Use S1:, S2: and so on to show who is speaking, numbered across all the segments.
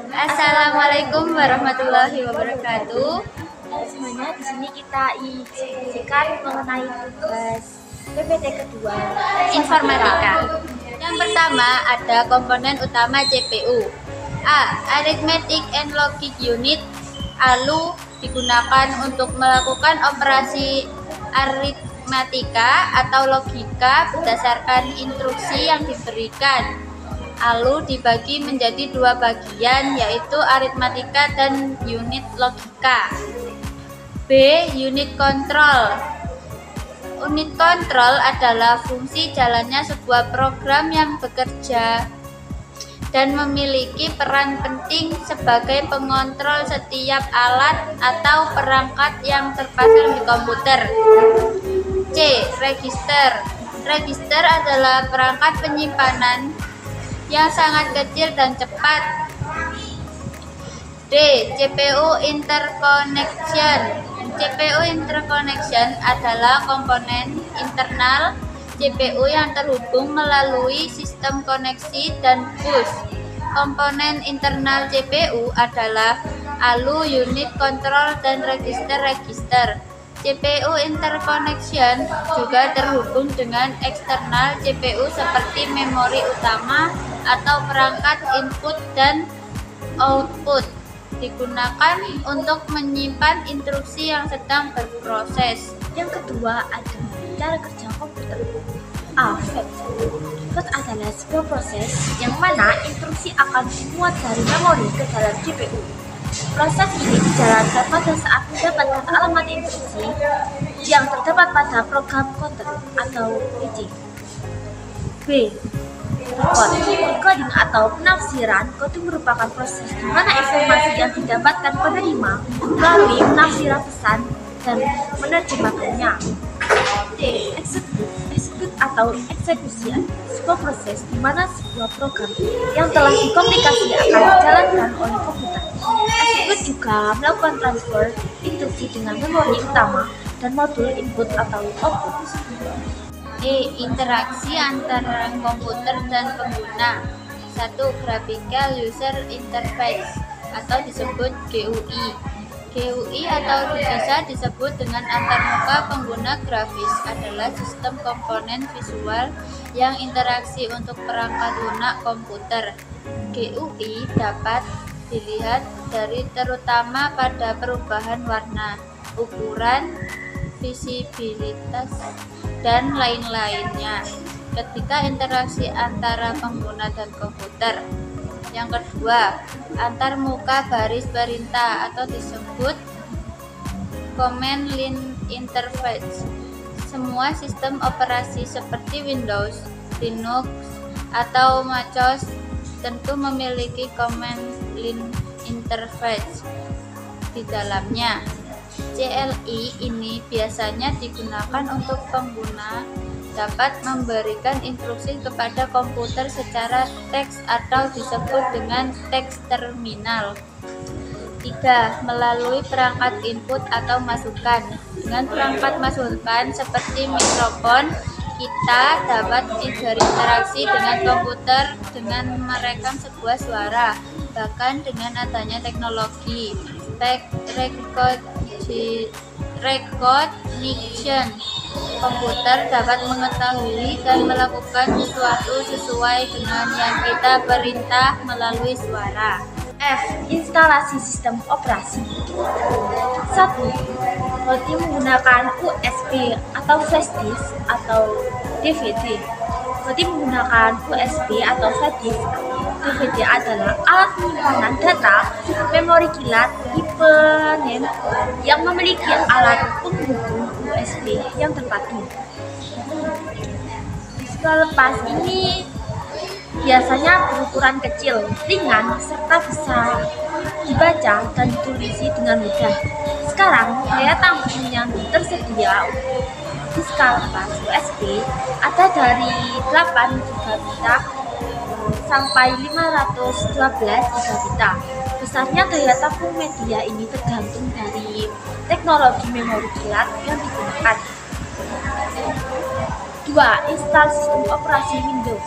S1: Assalamualaikum warahmatullahi wabarakatuh.
S2: Semuanya, di sini kita diskusikan mengenai tugas PPT kedua
S1: Informatika. Yang pertama ada komponen utama CPU. A. Arithmetic and Logic Unit. ALU digunakan untuk melakukan operasi aritmatika atau logika berdasarkan instruksi yang diberikan. ALU dibagi menjadi dua bagian, yaitu aritmatika dan unit logika. B. Unit control. Unit control adalah fungsi jalannya sebuah program yang bekerja dan memiliki peran penting sebagai pengontrol setiap alat atau perangkat yang terpasang di komputer. C. Register. Register adalah perangkat penyimpanan yang sangat kecil dan cepat. D. CPU interconnection. CPU interconnection adalah komponen internal CPU yang terhubung melalui sistem koneksi dan bus. Komponen internal CPU adalah ALU, unit control, dan register-register. CPU interconnection juga terhubung dengan eksternal CPU seperti memori utama atau perangkat input dan output, digunakan untuk menyimpan instruksi yang sedang berproses.
S2: Yang kedua ada cara kerja komputer. A. Fetch. Fetch adalah sebuah proses yang mana instruksi akan dimuat dari memori ke dalam CPU. Proses ini dijalankan pada saat mendapatkan alamat instruksi yang terdapat pada program counter atau PC. B. Coding atau penafsiran. Coding merupakan proses di mana informasi yang didapatkan penerima melalui penafsiran pesan dan menerjemahkannya. D. Execute atau eksekusi sebuah proses di mana sebuah program yang telah dikomunikasi akan dijalankan oleh komputer. Execute juga melakukan transfer instruksi dengan memori utama dan modul input atau output.
S1: E. Interaksi antara komputer dan pengguna. 1. Graphical User Interface atau disebut GUI. GUI atau bisa disebut dengan antarmuka pengguna grafis adalah sistem komponen visual yang interaksi untuk perangkat lunak komputer. GUI dapat dilihat dari terutama pada perubahan warna, ukuran, visibilitas, dan lain-lainnya ketika interaksi antara pengguna dan komputer. Yang kedua, antarmuka baris perintah atau disebut command line interface. Semua sistem operasi seperti Windows, Linux, atau MacOS tentu memiliki command line interface di dalamnya. CLI ini biasanya digunakan untuk pengguna dapat memberikan instruksi kepada komputer secara teks atau disebut dengan teks terminal. 3. Melalui perangkat input atau masukan. Dengan perangkat masukan seperti mikrofon, kita dapat berinteraksi dengan komputer dengan merekam sebuah suara. Bahkan dengan adanya teknologi recognition, komputer dapat mengetahui dan melakukan sesuatu sesuai dengan yang kita perintah melalui suara.
S2: F. Instalasi sistem operasi. 1. Roti menggunakan USB atau flash disk atau DVD. Roti menggunakan USB atau flash disk. DVD adalah alat penyimpanan data memori kilat tipe NAND yang memiliki alat penghubung USB yang terpadu. Disk lepas ini biasanya berukuran kecil, ringan, serta bisa dibaca dan ditulisi dengan mudah. Sekarang, daya tampung yang tersedia disk lepas USB ada dari 8 GB sampai 512 GB. Besarnya daya tampung media ini tergantung dari teknologi memori kilat yang digunakan. 2. Install sistem operasi Windows.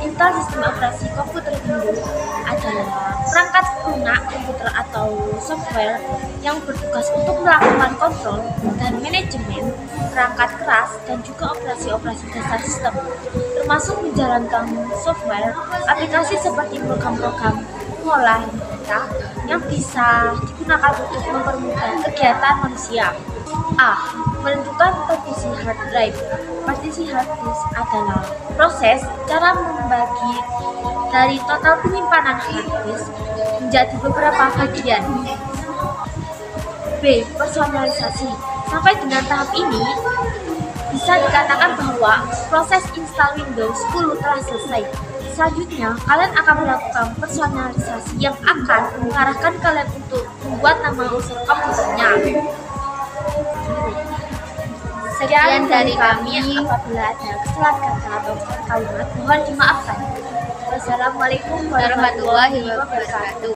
S2: Install sistem operasi komputer Windows adalah perangkat lunak komputer atau software yang bertugas untuk melakukan kontrol dan manajemen perangkat keras dan juga operasi-operasi dasar sistem, termasuk menjalankan software aplikasi seperti program-program mengolah data yang bisa digunakan untuk mempermudah kegiatan manusia. A. Menentukan partisi hard drive. Partisi hard disk adalah proses cara membagi dari total penyimpanan hard disk menjadi beberapa bagian. B. Personalisasi. Sampai dengan tahap ini, bisa dikatakan bahwa proses install Windows 10 telah selesai. Selanjutnya, kalian akan melakukan personalisasi yang akan mengarahkan kalian untuk membuat nama user komputernya. Sekian dari kami. Apabila ada kesalahan kata atau kalimat, mohon dimaafkan. Wassalamualaikum warahmatullahi wabarakatuh.